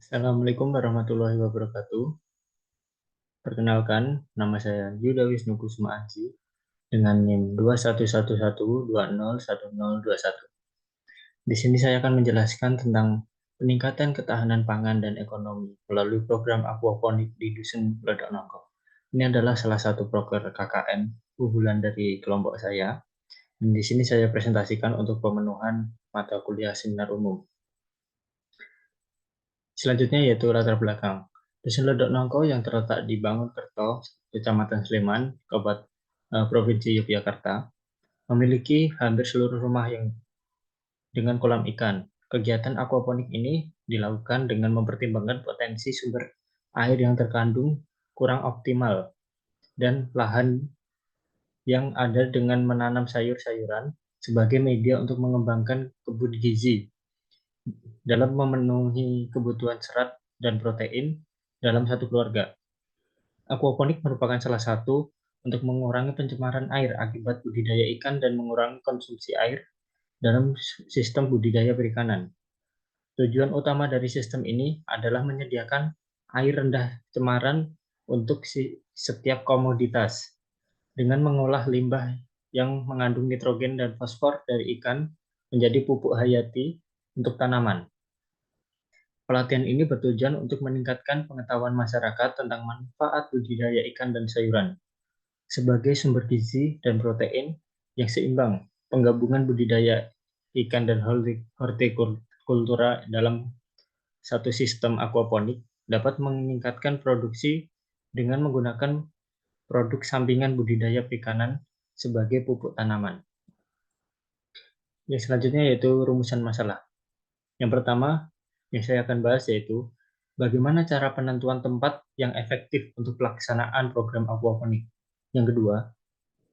Assalamualaikum warahmatullahi wabarakatuh. Perkenalkan, nama saya Yuda Wisnu Kusuma Aji dengan NIM 2111201021. Di sini saya akan menjelaskan tentang peningkatan ketahanan pangan dan ekonomi melalui program aquaponik di Dusun Ledok Nongko. Ini adalah salah satu program KKN unggulan dari kelompok saya. Dan di sini saya presentasikan untuk pemenuhan mata kuliah seminar umum. Selanjutnya yaitu latar belakang. Dusun Ledok Nongko yang terletak di Bangunkerto, Kecamatan Sleman, Provinsi Yogyakarta, memiliki hampir seluruh rumah yang dengan kolam ikan. Kegiatan aquaponik ini dilakukan dengan mempertimbangkan potensi sumber air yang terkandung kurang optimal dan lahan yang ada dengan menanam sayur-sayuran sebagai media untuk mengembangkan kebun gizi dalam memenuhi kebutuhan serat dan protein dalam satu keluarga. Aquaponik merupakan salah satu untuk mengurangi pencemaran air akibat budidaya ikan dan mengurangi konsumsi air dalam sistem budidaya perikanan. Tujuan utama dari sistem ini adalah menyediakan air rendah cemaran untuk setiap komoditas dengan mengolah limbah yang mengandung nitrogen dan fosfor dari ikan menjadi pupuk hayati untuk tanaman. Pelatihan ini bertujuan untuk meningkatkan pengetahuan masyarakat tentang manfaat budidaya ikan dan sayuran sebagai sumber gizi dan protein yang seimbang. Penggabungan budidaya ikan dan hortikultura dalam satu sistem aquaponik dapat meningkatkan produksi dengan menggunakan produk sampingan budidaya perikanan sebagai pupuk tanaman. Yang selanjutnya yaitu rumusan masalah. Yang pertama yang saya akan bahas yaitu bagaimana cara penentuan tempat yang efektif untuk pelaksanaan program aquaponik. Yang kedua,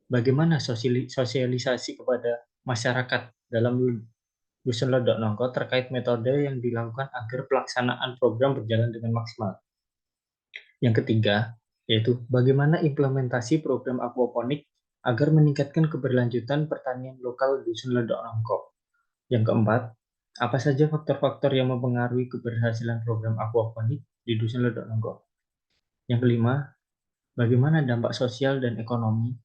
bagaimana sosialisasi kepada masyarakat dalam Dusun Ledok Nongko terkait metode yang dilakukan agar pelaksanaan program berjalan dengan maksimal. Yang ketiga, yaitu bagaimana implementasi program aquaponik agar meningkatkan keberlanjutan pertanian lokal Dusun Ledok Nongko. Yang keempat, apa saja faktor-faktor yang mempengaruhi keberhasilan program aquaponik di Dusun Ledok Nongko. Yang kelima, bagaimana dampak sosial dan ekonomi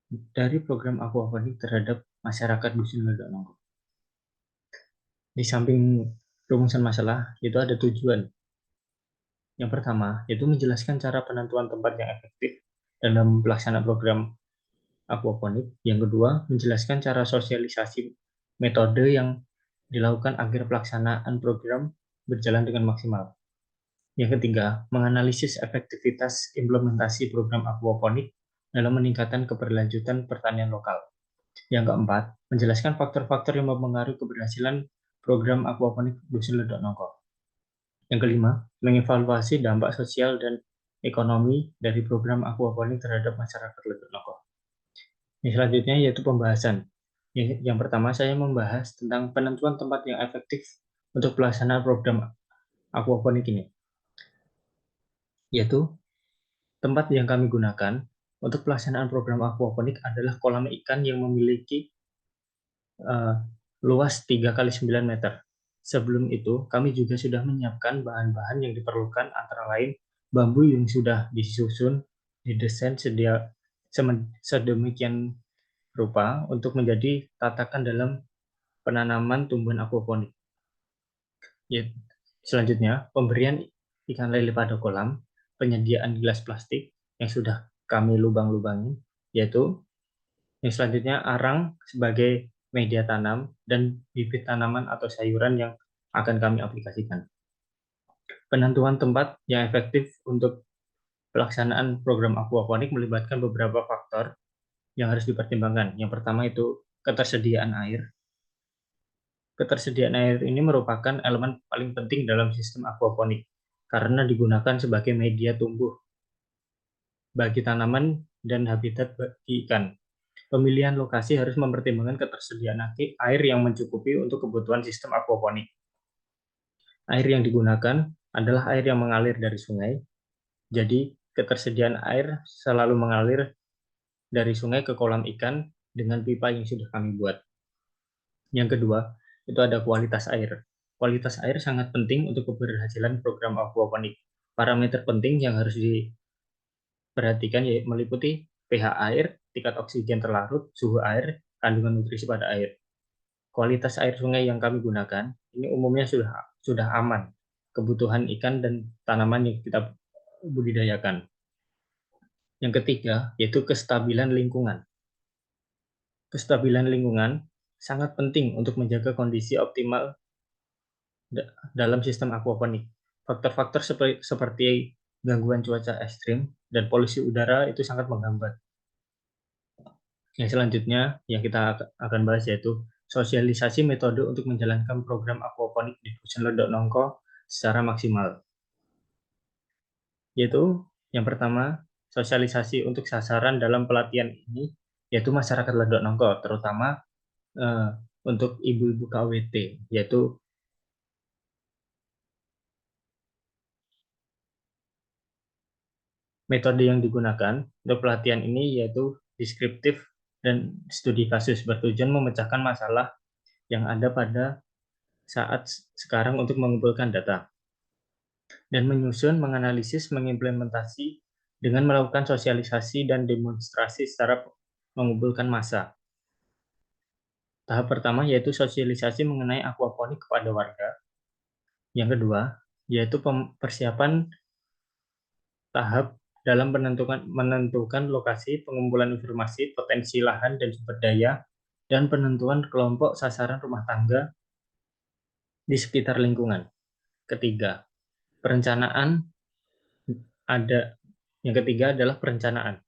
dari program aquaponik terhadap masyarakat Dusun Ledok Nongko. Di samping rumusan masalah, itu ada tujuan. Yang pertama, yaitu menjelaskan cara penentuan tempat yang efektif dalam pelaksanaan program aquaponik. Yang kedua, menjelaskan cara sosialisasi metode yang dilakukan agar pelaksanaan program berjalan dengan maksimal. Yang ketiga, menganalisis efektivitas implementasi program aquaponik dalam meningkatkan keberlanjutan pertanian lokal. Yang keempat, menjelaskan faktor-faktor yang mempengaruhi keberhasilan program aquaponik Dusun Ledok Nongko. Yang kelima, mengevaluasi dampak sosial dan ekonomi dari program aquaponik terhadap masyarakat Ledok Nongko. Yang selanjutnya yaitu pembahasan. Yang pertama, saya membahas tentang penentuan tempat yang efektif untuk pelaksanaan program aquaponik ini, yaitu tempat yang kami gunakan untuk pelaksanaan program aquaponik adalah kolam ikan yang memiliki luas 3 kali 9 meter. Sebelum itu, kami juga sudah menyiapkan bahan-bahan yang diperlukan antara lain bambu yang sudah disusun, didesain sedemikian rupa untuk menjadi tatakan dalam penanaman tumbuhan aquaponik. Ya, selanjutnya, pemberian ikan lele pada kolam, penyediaan gelas plastik yang sudah kami lubang-lubangi, yaitu yang selanjutnya arang sebagai media tanam dan bibit tanaman atau sayuran yang akan kami aplikasikan. Penentuan tempat yang efektif untuk pelaksanaan program aquaponik melibatkan beberapa faktor yang harus dipertimbangkan. Yang pertama itu ketersediaan air. Ketersediaan air ini merupakan elemen paling penting dalam sistem aquaponik karena digunakan sebagai media tumbuh bagi tanaman dan habitat bagi ikan. Pemilihan lokasi harus mempertimbangkan ketersediaan air yang mencukupi untuk kebutuhan sistem aquaponik. Air yang digunakan adalah air yang mengalir dari sungai, jadi ketersediaan air selalu mengalir dari sungai ke kolam ikan dengan pipa yang sudah kami buat. Yang kedua, itu ada kualitas air. Kualitas air sangat penting untuk keberhasilan program aquaponik. Parameter penting yang harus diperhatikan meliputi pH air, tingkat oksigen terlarut, suhu air, kandungan nutrisi pada air. Kualitas air sungai yang kami gunakan ini umumnya sudah aman kebutuhan ikan dan tanaman yang kita budidayakan. Yang ketiga, yaitu kestabilan lingkungan. Kestabilan lingkungan sangat penting untuk menjaga kondisi optimal dalam sistem aquaponik. Faktor-faktor seperti gangguan cuaca ekstrim dan polusi udara itu sangat menghambat. Yang selanjutnya yang kita akan bahas yaitu sosialisasi metode untuk menjalankan program aquaponik di Dusun Lodok Nongko secara maksimal. Yaitu yang pertama, sosialisasi untuk sasaran dalam pelatihan ini yaitu masyarakat Lodok Nongko, terutama untuk ibu-ibu KWT, yaitu metode yang digunakan untuk pelatihan ini yaitu deskriptif dan studi kasus bertujuan memecahkan masalah yang ada pada saat sekarang untuk mengumpulkan data dan menyusun, menganalisis, mengimplementasi dengan melakukan sosialisasi dan demonstrasi secara mengumpulkan massa. Tahap pertama yaitu sosialisasi mengenai aquaponik kepada warga. Yang kedua yaitu persiapan tahap dalam menentukan lokasi, pengumpulan informasi, potensi lahan dan sumber daya, dan penentuan kelompok sasaran rumah tangga di sekitar lingkungan. Ketiga, perencanaan ada. Yang ketiga adalah perencanaan.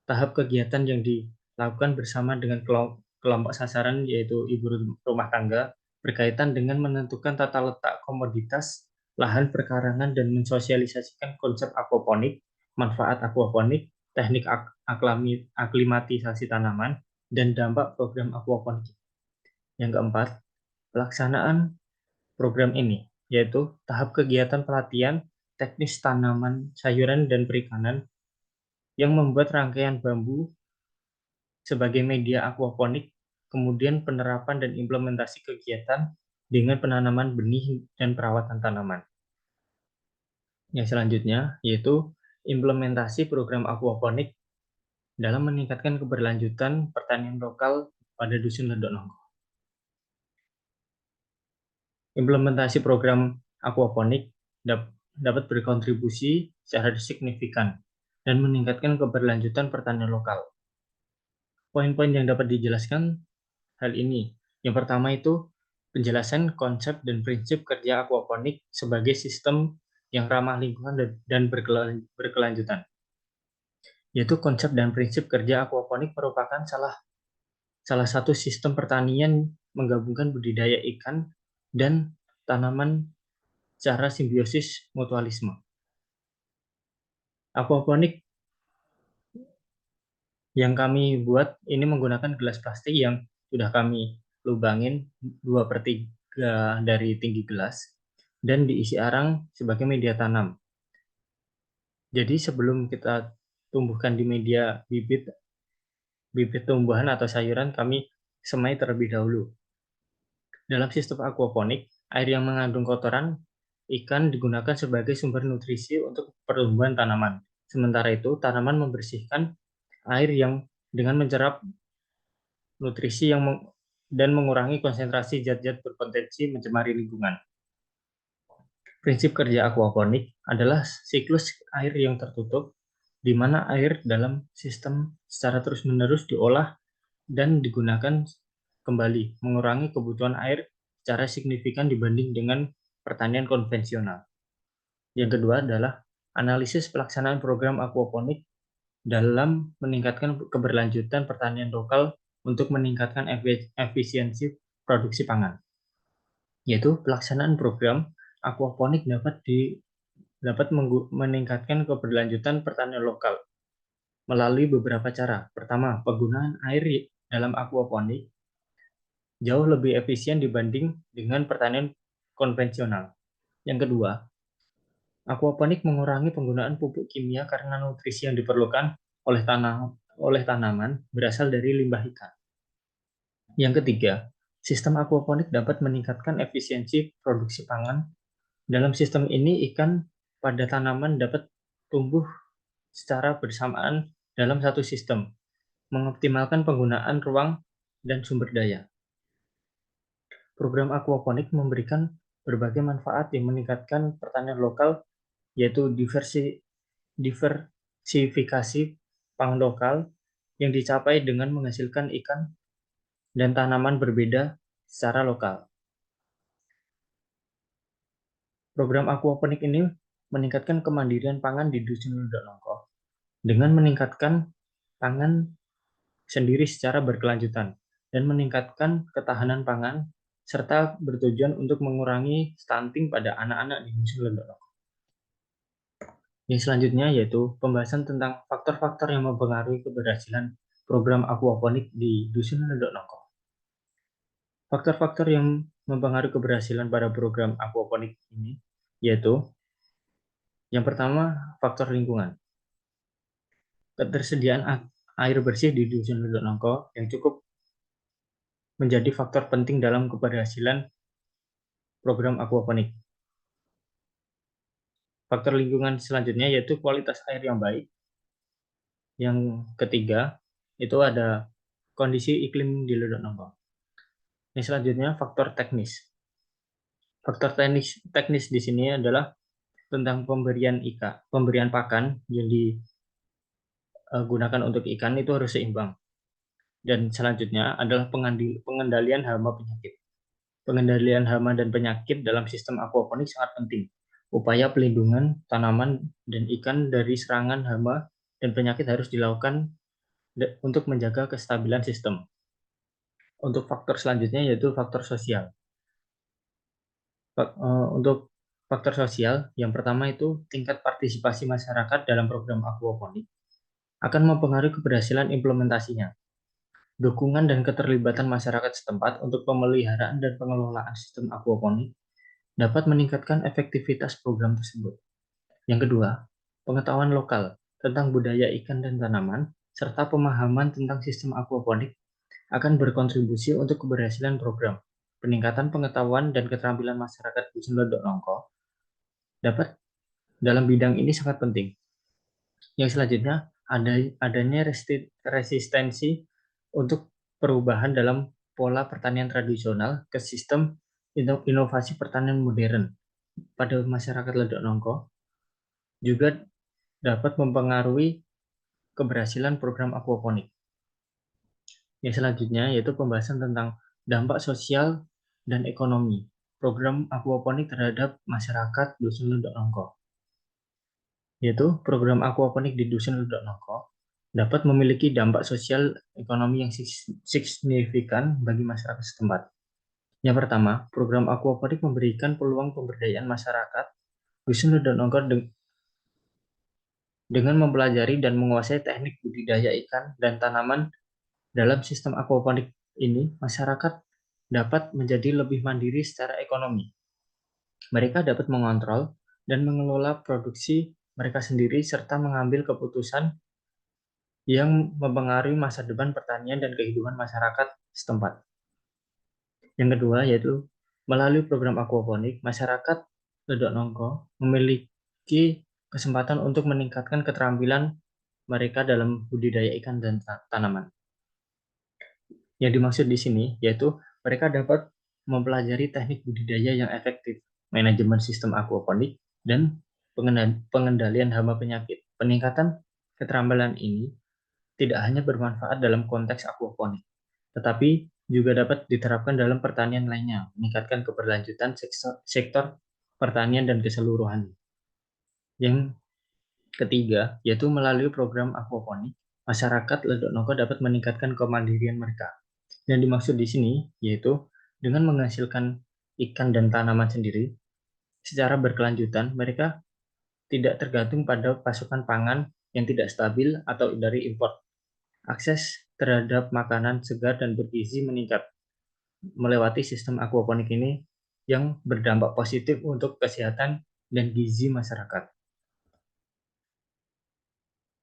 Tahap kegiatan yang dilakukan bersama dengan kelompok sasaran yaitu ibu rumah tangga berkaitan dengan menentukan tata letak komoditas, lahan perkarangan dan mensosialisasikan konsep aquaponik, manfaat aquaponik, teknik aklimatisasi tanaman, dan dampak program aquaponik. Yang keempat, pelaksanaan program ini, yaitu tahap kegiatan pelatihan teknis tanaman, sayuran, dan perikanan yang membuat rangkaian bambu sebagai media aquaponik, kemudian penerapan dan implementasi kegiatan dengan penanaman benih dan perawatan tanaman. Yang selanjutnya yaitu implementasi program aquaponik dalam meningkatkan keberlanjutan pertanian lokal pada Dusun Lodok Nongko. Implementasi program aquaponik dapat berkontribusi secara signifikan dan meningkatkan keberlanjutan pertanian lokal. Poin-poin yang dapat dijelaskan hal ini. Yang pertama itu penjelasan konsep dan prinsip kerja aquaponik sebagai sistem yang ramah lingkungan dan berkelanjutan. Yaitu konsep dan prinsip kerja aquaponik merupakan salah satu sistem pertanian menggabungkan budidaya ikan dan tanaman secara simbiosis mutualisme. Aquaponik yang kami buat ini menggunakan gelas plastik yang sudah kami lubangin 2/3 dari tinggi gelas dan diisi arang sebagai media tanam. Jadi sebelum kita tumbuhkan di media bibit tumbuhan atau sayuran, kami semai terlebih dahulu. Dalam sistem aquaponik, air yang mengandung kotoran ikan digunakan sebagai sumber nutrisi untuk pertumbuhan tanaman. Sementara itu, tanaman membersihkan air yang dengan mencerap nutrisi dan mengurangi konsentrasi zat-zat berpotensi mencemari lingkungan. Prinsip kerja aquaponik adalah siklus air yang tertutup, di mana air dalam sistem secara terus-menerus diolah dan digunakan kembali, mengurangi kebutuhan air secara signifikan dibanding dengan pertanian konvensional. Yang kedua adalah analisis pelaksanaan program aquaponik dalam meningkatkan keberlanjutan pertanian lokal untuk meningkatkan efisiensi produksi pangan. Yaitu pelaksanaan program aquaponik dapat meningkatkan keberlanjutan pertanian lokal melalui beberapa cara. Pertama, penggunaan air dalam aquaponik jauh lebih efisien dibanding dengan pertanian konvensional. Yang kedua, aquaponik mengurangi penggunaan pupuk kimia karena nutrisi yang diperlukan oleh tanaman berasal dari limbah ikan. Yang ketiga, Sistem aquaponik dapat meningkatkan efisiensi produksi pangan. Dalam sistem ini, ikan pada tanaman dapat tumbuh secara bersamaan dalam satu sistem, mengoptimalkan penggunaan ruang dan sumber daya. Program aquaponik memberikan berbagai manfaat yang meningkatkan pertanian lokal, yaitu diversifikasi pangan lokal yang dicapai dengan menghasilkan ikan dan tanaman berbeda secara lokal. Program aquaponik ini meningkatkan kemandirian pangan di Dusun Lundok Nongko dengan meningkatkan pangan sendiri secara berkelanjutan dan meningkatkan ketahanan pangan serta bertujuan untuk mengurangi stunting pada anak-anak di Dusun Lundok Nongko. Yang selanjutnya yaitu pembahasan tentang faktor-faktor yang mempengaruhi keberhasilan program aquaponik di Dusun Lundok Nongko. Faktor-faktor yang mempengaruhi keberhasilan pada program aquaponik ini yaitu yang pertama, faktor lingkungan. Ketersediaan air bersih di Dusun Lundok Nongko yang cukup menjadi faktor penting dalam keberhasilan program aquaponik. Faktor lingkungan selanjutnya yaitu kualitas air yang baik. Yang ketiga, itu ada kondisi iklim di Lundok Nongko. Yang selanjutnya, faktor teknis. Faktor teknis di sini adalah tentang pemberian pakan yang digunakan untuk ikan itu harus seimbang. Dan selanjutnya adalah pengendalian hama penyakit. Pengendalian hama dan penyakit dalam sistem aquaponik sangat penting. Upaya pelindungan tanaman dan ikan dari serangan hama dan penyakit harus dilakukan untuk menjaga kestabilan sistem. Untuk faktor selanjutnya yaitu faktor sosial. Untuk faktor sosial, yang pertama itu tingkat partisipasi masyarakat dalam program aquaponik akan mempengaruhi keberhasilan implementasinya. Dukungan dan keterlibatan masyarakat setempat untuk pemeliharaan dan pengelolaan sistem aquaponik dapat meningkatkan efektivitas program tersebut. Yang kedua, pengetahuan lokal tentang budaya ikan dan tanaman, serta pemahaman tentang sistem aquaponik akan berkontribusi untuk keberhasilan program. Peningkatan pengetahuan dan keterampilan masyarakat Dusun Lundok Nongko dapat dalam bidang ini sangat penting. Yang selanjutnya, adanya resistensi untuk perubahan dalam pola pertanian tradisional ke sistem inovasi pertanian modern pada masyarakat Lundok Nongko juga dapat mempengaruhi keberhasilan program aquaponik. Yang selanjutnya yaitu pembahasan tentang dampak sosial dan ekonomi program aquaponik terhadap masyarakat Dusun Lundok Nongko. Yaitu program aquaponik di Dusun Lundok Nongko dapat memiliki dampak sosial ekonomi yang signifikan bagi masyarakat setempat. Yang pertama, program aquaponik memberikan peluang pemberdayaan masyarakat Dusun Lundok Nongko dengan mempelajari dan menguasai teknik budidaya ikan dan tanaman dalam sistem aquaponik ini, masyarakat dapat menjadi lebih mandiri secara ekonomi. Mereka dapat mengontrol dan mengelola produksi mereka sendiri serta mengambil keputusan yang mempengaruhi masa depan pertanian dan kehidupan masyarakat setempat. Yang kedua yaitu melalui program aquaponik, masyarakat Lundok Nongko memiliki kesempatan untuk meningkatkan keterampilan mereka dalam budidaya ikan dan tanaman. Yang dimaksud di sini yaitu mereka dapat mempelajari teknik budidaya yang efektif, manajemen sistem aquaponik, dan pengendalian hama penyakit. Peningkatan keterampilan ini tidak hanya bermanfaat dalam konteks aquaponik, tetapi juga dapat diterapkan dalam pertanian lainnya, meningkatkan keberlanjutan sektor pertanian dan keseluruhan. Yang ketiga, yaitu melalui program aquaponik, masyarakat Lundok Nongko dapat meningkatkan kemandirian mereka. Yang dimaksud di sini yaitu dengan menghasilkan ikan dan tanaman sendiri secara berkelanjutan, mereka tidak tergantung pada pasokan pangan yang tidak stabil atau dari impor. Akses terhadap makanan segar dan bergizi meningkat melewati sistem aquaponik ini yang berdampak positif untuk kesehatan dan gizi masyarakat.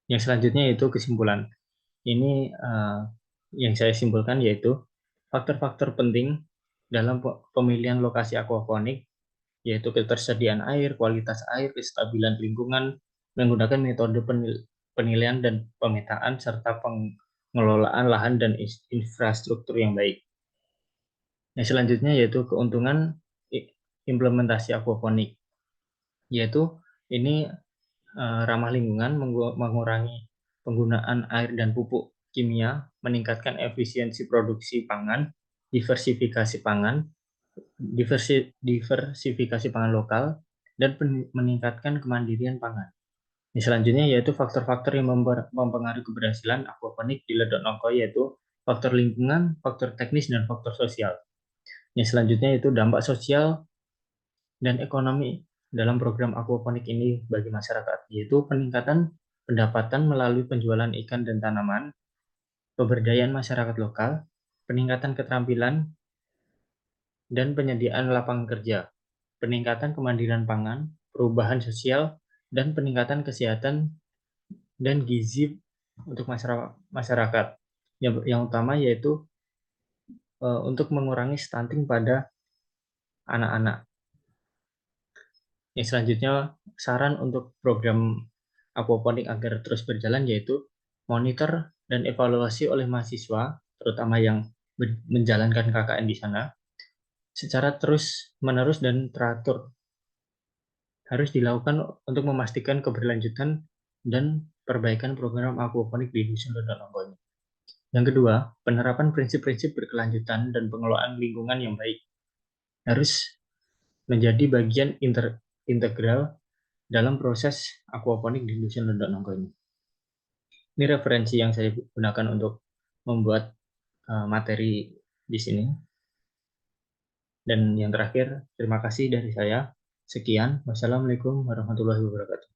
Yang selanjutnya yaitu kesimpulan. Ini yang saya simpulkan yaitu faktor-faktor penting dalam pemilihan lokasi aquaponik, yaitu ketersediaan air, kualitas air, kestabilan lingkungan, menggunakan metode penilaian dan pemetaan, serta pengelolaan lahan dan infrastruktur yang baik. Yang selanjutnya yaitu keuntungan implementasi aquaponik, yaitu ini ramah lingkungan, mengurangi penggunaan air dan pupuk kimia, meningkatkan efisiensi produksi pangan, diversifikasi pangan, diversifikasi pangan lokal, dan meningkatkan kemandirian pangan. Yang selanjutnya yaitu faktor-faktor yang mempengaruhi keberhasilan aquaponik di Ledok Nongko, yaitu faktor lingkungan, faktor teknis, dan faktor sosial. Yang selanjutnya yaitu dampak sosial dan ekonomi dalam program aquaponik ini bagi masyarakat, yaitu peningkatan pendapatan melalui penjualan ikan dan tanaman, pemberdayaan masyarakat lokal, peningkatan keterampilan dan penyediaan lapangan kerja, peningkatan kemandirian pangan, perubahan sosial, dan peningkatan kesehatan dan gizi untuk masyarakat. Yang utama yaitu untuk mengurangi stunting pada anak-anak. Yang selanjutnya, saran untuk program aquaponik agar terus berjalan yaitu monitor dan evaluasi oleh mahasiswa, terutama yang menjalankan KKN di sana, secara terus-menerus dan teratur. Harus dilakukan untuk memastikan keberlanjutan dan perbaikan program aquaponik di Dusun Ledok Nongko ini. Yang kedua, penerapan prinsip-prinsip berkelanjutan dan pengelolaan lingkungan yang baik harus menjadi bagian integral dalam proses aquaponik di Dusun Ledok Nongko ini. Ini referensi yang saya gunakan untuk membuat materi di sini. Dan yang terakhir, terima kasih dari saya. Sekian. Wassalamualaikum warahmatullahi wabarakatuh.